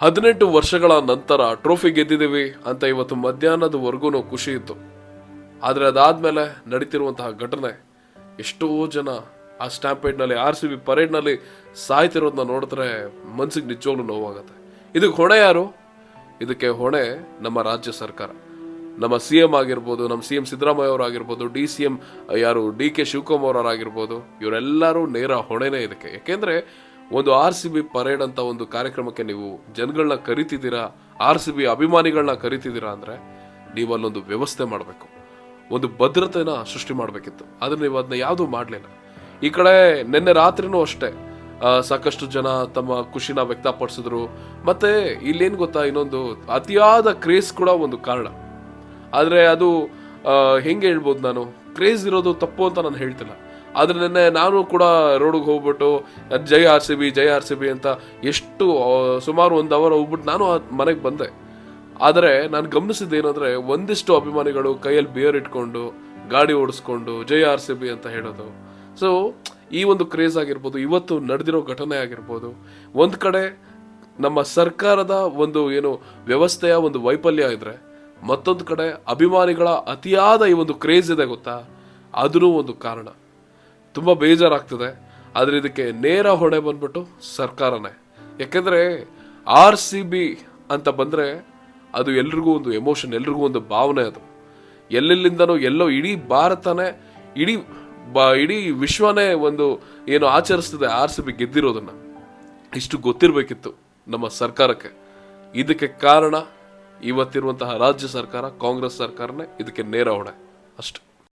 18 ವರ್ಷಗಳ ನಂತರ ಟ್ರೋಫಿ ಗೆದ್ದಿದ್ದೀವಿ ಅಂತ ಇವತ್ತು ಮಧ್ಯಾಹ್ನದವರೆಗೂ ಖುಷಿ ಇತ್ತು. ಆದರೆ ಅದಾದ್ಮೇಲೆ ನಡೀತಿರುವಂತಹ ಘಟನೆ, ಎಷ್ಟೋ ಜನ ಆ ಸ್ಟ್ಯಾಂಪೇಡ್ನಲ್ಲಿ RCB ಪರೇಡ್ನಲ್ಲಿ ಸಾಯ್ತಿರೋದನ್ನ ನೋಡಿದ್ರೆ ಮನ್ಸಿಗೆ ನಿಜವಾಗ್ಲೂ ನೋವಾಗುತ್ತೆ. ಇದಕ್ಕೆ ಹೊಣೆ ಯಾರು? ಇದಕ್ಕೆ ಹೊಣೆ ನಮ್ಮ ರಾಜ್ಯ ಸರ್ಕಾರ, ನಮ್ಮ CM ಆಗಿರ್ಬೋದು, ನಮ್ಮ CM ಸಿದ್ದರಾಮಯ್ಯ ಅವರಾಗಿರ್ಬೋದು, DCM ಯಾರು DK ಶಿವಕುಮಾರ್ ಅವರಾಗಿರ್ಬೋದು, ಇವರೆಲ್ಲರೂ ನೇರ ಹೊಣೆನೇ ಇದಕ್ಕೆ. ಯಾಕೆಂದ್ರೆ ಒಂದು RCB ಪರೇಡ್ ಅಂತ ಒಂದು ಕಾರ್ಯಕ್ರಮಕ್ಕೆ ನೀವು ಜನಗಳನ್ನ ಕರಿತಿದ್ದೀರಾ, RCB ಅಭಿಮಾನಿಗಳನ್ನ ಕರಿತಿದ್ದೀರಾ ಅಂದ್ರೆ ನೀವು ಅಲ್ಲೊಂದು ವ್ಯವಸ್ಥೆ ಮಾಡಬೇಕು, ಒಂದು ಭದ್ರತೆನ ಸೃಷ್ಟಿ ಮಾಡಬೇಕಿತ್ತು. ಆದ್ರೆ ನೀವು ಅದನ್ನ ಯಾವುದೂ ಮಾಡಲಿಲ್ಲ. ಈ ಕಡೆ ನಿನ್ನೆ ರಾತ್ರಿನೂ ಅಷ್ಟೇ ಸಾಕಷ್ಟು ಜನ ತಮ್ಮ ಖುಷಿನ ವ್ಯಕ್ತಪಡಿಸಿದ್ರು. ಮತ್ತೆ ಇಲ್ಲೇನ್ ಗೊತ್ತಾ, ಇನ್ನೊಂದು ಅತಿಯಾದ ಕ್ರೇಜ್ ಕೂಡ ಒಂದು ಕಾರಣ. ಆದ್ರೆ ಅದು ಹೆಂಗೆ ಹೇಳ್ಬೋದು, ನಾನು ಕ್ರೇಜ್ ಇರೋದು ತಪ್ಪು ಅಂತ ನಾನು ಹೇಳ್ತಿಲ್ಲ. ಆದ್ರೆ ನಿನ್ನೆ ನಾನು ಕೂಡ ರೋಡ್ಗೆ ಹೋಗ್ಬಿಟ್ಟು ಜೈ RCB ಅಂತ ಎಷ್ಟು ಸುಮಾರು 1 ಅವರ್ ಹೋಗ್ಬಿಟ್ಟು ನಾನು ಮನೆಗೆ ಬಂದೆ. ಆದರೆ ನಾನು ಗಮನಿಸಿದ್ದೇನೆಂದ್ರೆ, ಒಂದಿಷ್ಟು ಅಭಿಮಾನಿಗಳು ಕೈಯಲ್ಲಿ ಬಿಯರ್ ಇಟ್ಕೊಂಡು ಗಾಡಿ ಓಡಿಸ್ಕೊಂಡು ಜೈ RCB ಅಂತ ಹೇಳೋದು. ಸೊ ಈ ಒಂದು ಕ್ರೇಜ್ ಆಗಿರ್ಬೋದು, ಇವತ್ತು ನಡೆದಿರೋ ಘಟನೆ ಆಗಿರ್ಬೋದು, ಒಂದ್ ಕಡೆ ನಮ್ಮ ಸರ್ಕಾರದ ಒಂದು ಏನು ವ್ಯವಸ್ಥೆಯ ಒಂದು ವೈಫಲ್ಯ ಇದ್ರೆ, ಮತ್ತೊಂದು ಕಡೆ ಅಭಿಮಾನಿಗಳ ಅತಿಯಾದ ಈ ಒಂದು ಕ್ರೇಜ್ ಇದೆ ಗೊತ್ತಾ, ಅದೂ ಒಂದು ಕಾರಣ. ತುಂಬಾ ಬೇಜಾರಾಗ್ತದೆ. ಆದ್ರೆ ಇದಕ್ಕೆ ನೇರ ಹೊಣೆ ಬಂದ್ಬಿಟ್ಟು ಸರ್ಕಾರನೇ. ಯಾಕೆಂದ್ರೆ RCB ಅಂತ ಬಂದ್ರೆ ಅದು ಎಲ್ರಿಗೂ ಒಂದು ಎಮೋಷನ್, ಎಲ್ರಿಗೂ ಒಂದು ಭಾವನೆ. ಅದು ಎಲ್ಲೆಲ್ಲಿಂದನೋ ಎಲ್ಲೋ ಇಡೀ ಭಾರತನೇ, ಇಡೀ ವಿಶ್ವನೇ ಒಂದು ಏನು ಆಚರಿಸ್ತದೆ RCB ಗೆದ್ದಿರೋದನ್ನ. ಇಷ್ಟು ಗೊತ್ತಿರಬೇಕಿತ್ತು ನಮ್ಮ ಸರ್ಕಾರಕ್ಕೆ. ಇದಕ್ಕೆ ಕಾರಣ ಇವತ್ತಿರುವಂತಹ ರಾಜ್ಯ ಸರ್ಕಾರ, ಕಾಂಗ್ರೆಸ್ ಸರ್ಕಾರನೇ ಇದಕ್ಕೆ ನೇರ ಹೊಣೆ ಅಷ್ಟೆ.